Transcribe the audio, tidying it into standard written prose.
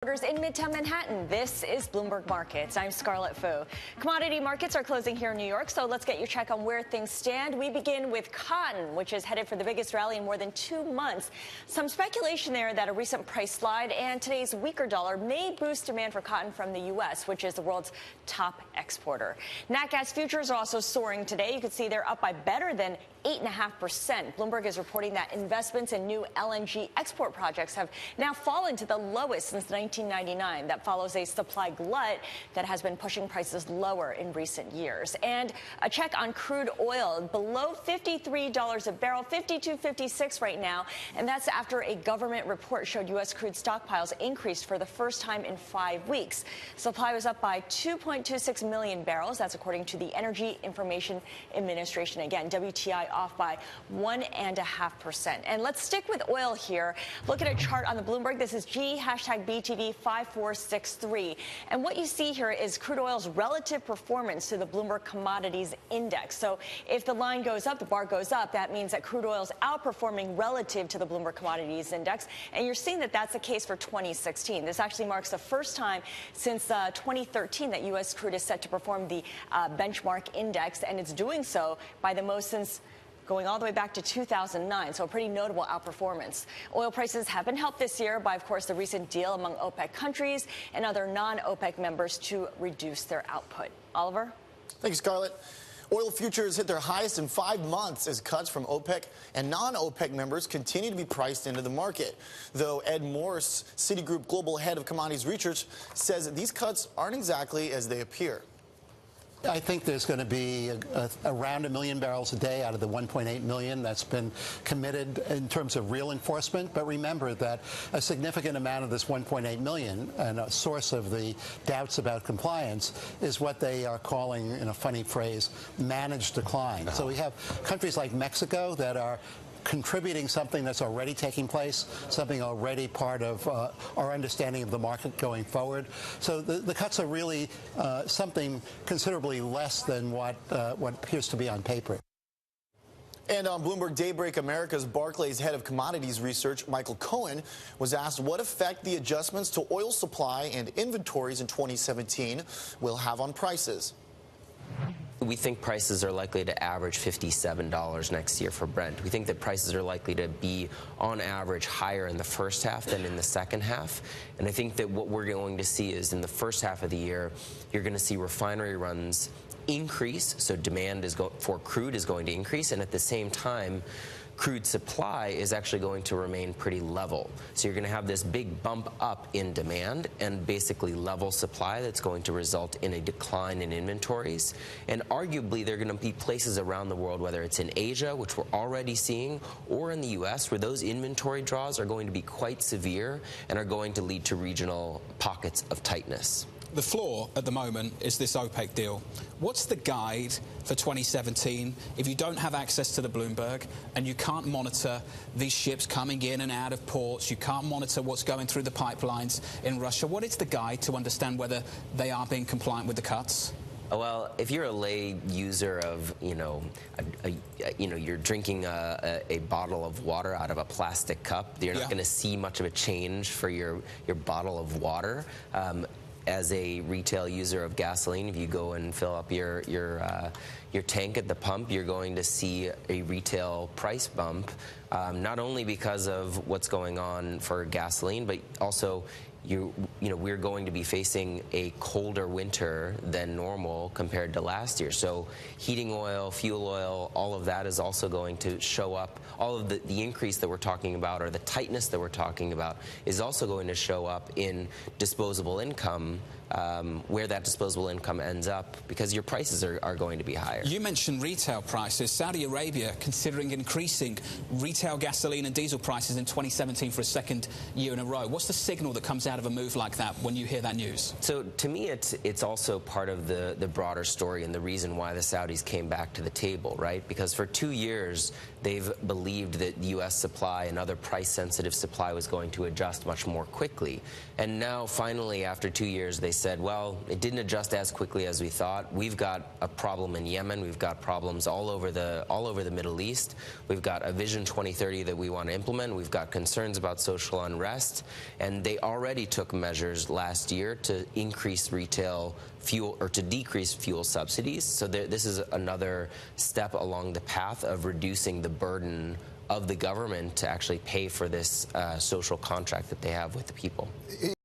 In Midtown Manhattan, this is Bloomberg Markets. I'm Scarlett Fu. Commodity markets are closing here in New York, so let's get your check on where things stand. We begin with cotton, which is headed for the biggest rally in more than 2 months. Some speculation there that a recent price slide and today's weaker dollar may boost demand for cotton from the U.S., which is the world's top exporter. Nat gas futures are also soaring today. You can see they're up by better than 8.5%. Bloomberg is reporting that investments in new LNG export projects have now fallen to the lowest since 1999. That follows a supply glut that has been pushing prices lower in recent years. And a check on crude oil below $53 a barrel, $52.56 right now. And that's after a government report showed U.S. crude stockpiles increased for the first time in 5 weeks. Supply was up by 2.26 million barrels. That's according to the Energy Information Administration. Again, WTI off by 1.5%. And let's stick with oil here. Look at a chart on the Bloomberg. This is BTV5463. And what you see here is crude oil's relative performance to the Bloomberg Commodities Index. So if the line goes up, the bar goes up, that means that crude oil is outperforming relative to the Bloomberg Commodities Index. And you're seeing that that's the case for 2016. This actually marks the first time since 2013 that U.S. crude is set to perform the benchmark index, and it's doing so by the most since going all the way back to 2009, so a pretty notable outperformance. Oil prices have been helped this year by, of course, the recent deal among OPEC countries and other non-OPEC members to reduce their output. Oliver? Thank you, Scarlett. Oil futures hit their highest in 5 months as cuts from OPEC and non-OPEC members continue to be priced into the market. Though Ed Morse, Citigroup Global Head of Commodities Research, says that these cuts aren't exactly as they appear. I think there's going to be around 1 million barrels a day out of the 1.8 million that's been committed in terms of real enforcement. But remember that a significant amount of this 1.8 million, and a source of the doubts about compliance, is what they are calling, in a funny phrase, managed decline. So we have countries like Mexico that are contributing something that's already taking place, something already part of our understanding of the market going forward. So the cuts are really something considerably less than what appears to be on paper. And on Bloomberg Daybreak America's Barclays head of commodities research, Michael Cohen, was asked what effect the adjustments to oil supply and inventories in 2017 will have on prices. We think prices are likely to average $57 next year for Brent. We think that prices are likely to be, on average, higher in the first half than in the second half. And I think that what we're going to see is in the first half of the year, you're going to see refinery runs increase. So demand for crude is going to increase. And at the same time, crude supply is actually going to remain pretty level. So you're going to have this big bump up in demand and basically level supply that's going to result in a decline in inventories. And arguably, there are going to be places around the world, whether it's in Asia, which we're already seeing, or in the U.S., where those inventory draws are going to be quite severe and are going to lead to regional pockets of tightness. The floor at the moment is this OPEC deal. What's the guide for 2017 if you don't have access to the Bloomberg and you can't monitor these ships coming in and out of ports, you can't monitor what's going through the pipelines in Russia? What is the guide to understand whether they are being compliant with the cuts? Well, if you're a lay user of, you're drinking a bottle of water out of a plastic cup, you're not going to see much of a change for your bottle of water. As a retail user of gasoline, if you go and fill up your tank at the pump, you're going to see a retail price bump, not only because of what's going on for gasoline, but also we're going to be facing a colder winter than normal compared to last year. So heating oil, fuel oil, all of that is also going to show up. All of the increase that we're talking about, or the tightness that we're talking about, is also going to show up in disposable income, where that disposable income ends up, because your prices are going to be higher. You mentioned retail prices. Saudi Arabia considering increasing retail gasoline and diesel prices in 2017 for a second year in a row. What's the signal that comes out of a move like that when you hear that news? So to me, it's also part of the broader story and the reason why the Saudis came back to the table, right? Because for 2 years, they've believed that U.S. supply and other price-sensitive supply was going to adjust much more quickly. And now, finally, after 2 years, they said, well, it didn't adjust as quickly as we thought. We've got a problem in Yemen. We've got problems all over the Middle East. We've got a Vision 2030 that we want to implement. We've got concerns about social unrest. And they already took measures last year to increase retail fuel, or to decrease fuel subsidies. So this is another step along the path of reducing the burden of the government to actually pay for this social contract that they have with the people.